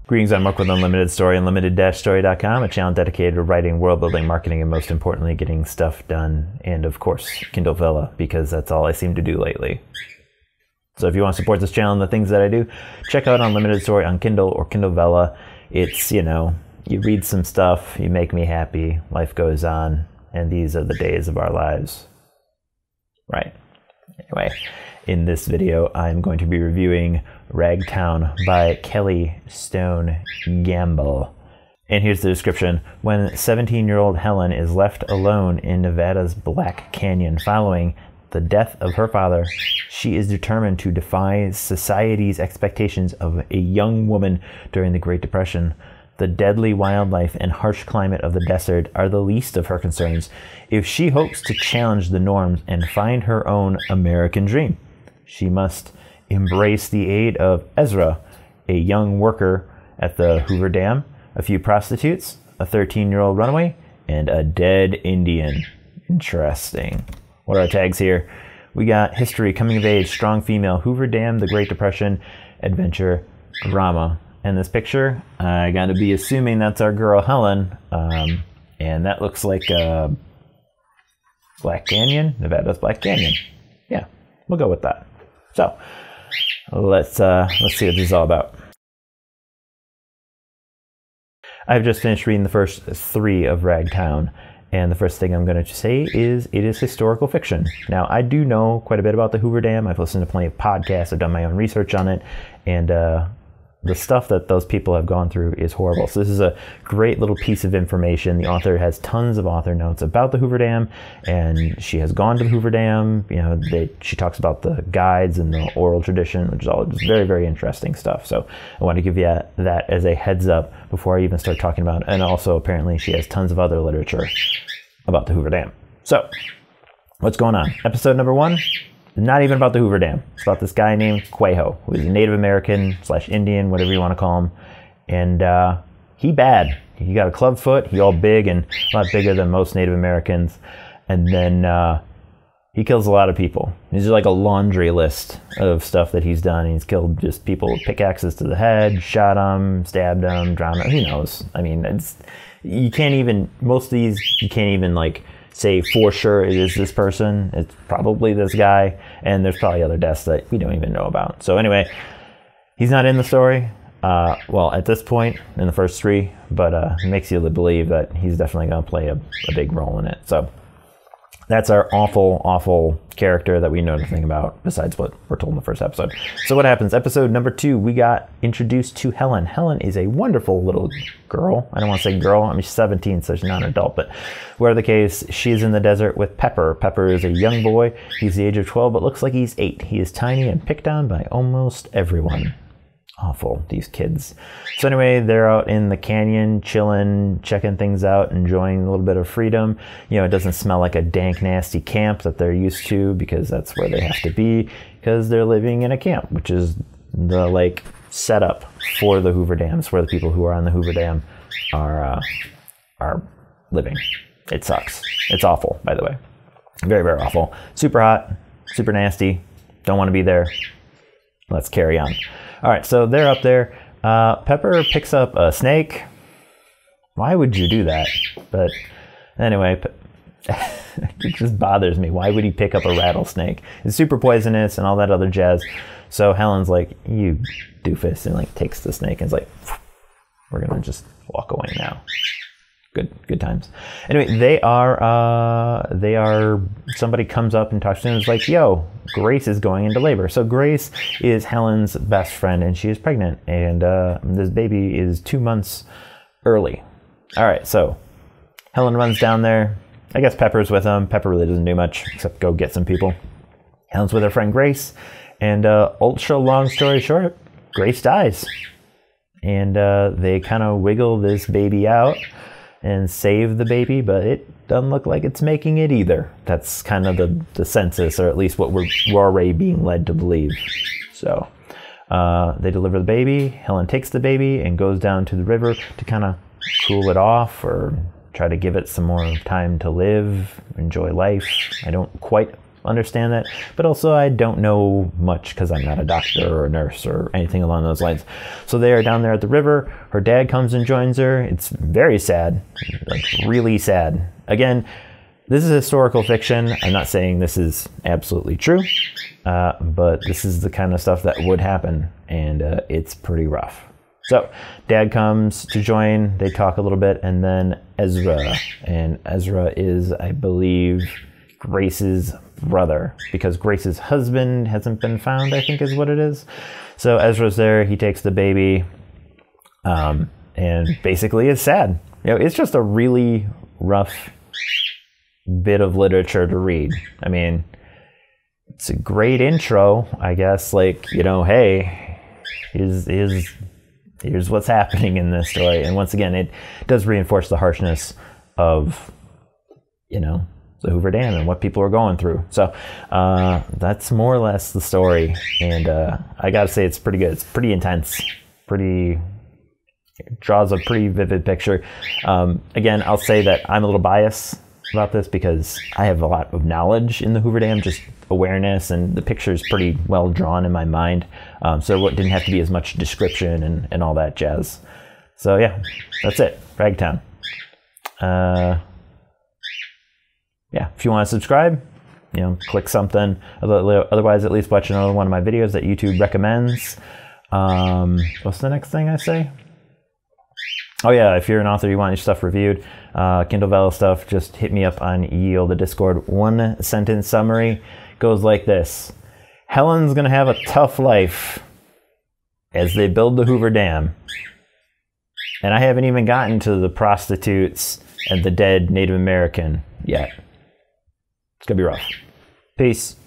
Greetings, I'm Mark with Unlimited Story, unlimited-story.com, a channel dedicated to writing, world building, marketing, and most importantly, getting stuff done. And of course, Kindle Vella, because that's all I seem to do lately. So if you want to support this channel and the things that I do, check out Unlimited Story on Kindle or Kindle Vella. It's, you know, you read some stuff, you make me happy, life goes on, and these are the days of our lives. Right. Anyway, in this video, I'm going to be reviewing Ragtown by Kelly Stone Gamble. And here's the description. When 17-year-old Helen is left alone in Nevada's Black Canyon following the death of her father, she is determined to defy society's expectations of a young woman during the Great Depression. The deadly wildlife and harsh climate of the desert are the least of her concerns if she hopes to challenge the norms and find her own American dream. She must embrace the aid of Ezra, a young worker at the Hoover Dam, a few prostitutes, a 13-year-old runaway, and a dead Indian. Interesting. What are our tags here? We got history, coming of age, strong female, Hoover Dam, the Great Depression, adventure, drama. And this picture, I gotta be assuming that's our girl Helen, and that looks like Black Canyon, Nevada's Black Canyon. Yeah, we'll go with that. So let's see what this is all about. I've just finished reading the first 3 of Ragtown, and the first thing I'm going to say is it is historical fiction. Now, I do know quite a bit about the Hoover Dam. I've listened to plenty of podcasts. I've done my own research on it, and the stuff that those people have gone through is horrible. So this is a great little piece of information. The author has tons of author notes about the Hoover Dam, and she has gone to the Hoover Dam. You know, she talks about the guides and the oral tradition, which is all just very, very interesting stuff. So I want to give you that as a heads up before I even start talking about it. And also, apparently, she has tons of other literature about the Hoover Dam. So what's going on? Episode number 1. Not even about the Hoover Dam. It's about this guy named Quaho, who is a Native American / Indian, whatever you want to call him. And he bad. He got a club foot. He all big and a lot bigger than most Native Americans. And then he kills a lot of people. He's just like a laundry list of stuff that he's done. He's killed just people with pickaxes to the head, shot them, stabbed them, drowned them. Who knows? I mean, you can't even, most of these, you can't even like say for sure it is this person. It's probably this guy, and there's probably other deaths that we don't even know about. So anyway, he's not in the story, well, at this point in the first 3, but it makes you believe that he's definitely going to play a big role in it. So that's our awful, awful character that we know nothing about besides what we're told in the first episode. So what happens? Episode number 2, we got introduced to Helen. Helen is a wonderful little girl. I don't want to say girl. I mean, she's 17, so she's not an adult. But whatever the case, she's in the desert with Pepper. Pepper is a young boy. He's the age of 12, but looks like he's 8. He is tiny and picked on by almost everyone. Awful, these kids. So anyway, they're out in the canyon, chilling, checking things out, enjoying a little bit of freedom. You know, it doesn't smell like a dank, nasty camp that they're used to, because that's where they have to be, because they're living in a camp, which is the like setup for the Hoover Dams, where the people who are on the Hoover Dam are living. It sucks. It's awful, by the way. Very, very awful. Super hot, super nasty. Don't want to be there. Let's carry on. All right, so they're up there. Pepper picks up a snake. Why would you do that? But anyway, it just bothers me. Why would he pick up a rattlesnake? It's super poisonous and all that other jazz. So Helen's like, you doofus, and like takes the snake and is like, we're gonna just walk away now. Good times. Anyway, they are, somebody comes up and talks to them and is like, yo, Grace is going into labor. So Grace is Helen's best friend, and she is pregnant, and this baby is 2 months early. All right, so Helen runs down there. I guess Pepper's with them. Pepper really doesn't do much except go get some people. Helen's with her friend Grace, and ultra long story short, Grace dies. And they kind of wiggle this baby out and save the baby, but it doesn't look like it's making it either. That's kind of the census, or at least what we're already being led to believe. So they deliver the baby. Helen takes the baby and goes down to the river to kind of cool it off, or try to give it some more time to live, enjoy life. I don't quite understand that. But also I don't know much because I'm not a doctor or a nurse or anything along those lines. So they are down there at the river. Her dad comes and joins her. It's very sad, like really sad. Again, this is historical fiction. I'm not saying this is absolutely true, but this is the kind of stuff that would happen, and it's pretty rough. So dad comes to join, they talk a little bit, and then Ezra. And Ezra is, I believe, Grace's brother, because Grace's husband hasn't been found, I think is what it is. So Ezra's there, he takes the baby, and basically it's sad. You know, it's just a really rough bit of literature to read. I mean, it's a great intro, I guess, like, you know, hey, here's what's happening in this story. And once again, it does reinforce the harshness of, you know, the Hoover Dam and what people are going through. So that's more or less the story. And I gotta say, it's pretty good. It's pretty intense, it draws a pretty vivid picture. Again, I'll say that I'm a little biased about this because I have a lot of knowledge in the Hoover Dam, just awareness, and the picture is pretty well drawn in my mind. So it didn't have to be as much description and all that jazz. So yeah, that's it. Ragtown. Yeah, if you want to subscribe, you know, click something. Otherwise, at least watch another one of my videos that YouTube recommends. What's the next thing I say? Oh yeah, if you're an author, you want your stuff reviewed, Kindle Vella stuff, just hit me up on Yield, the Discord. One sentence summary goes like this. Helen's gonna have a tough life as they build the Hoover Dam. And I haven't even gotten to the prostitutes and the dead Native American yet. It's gonna be rough. Peace.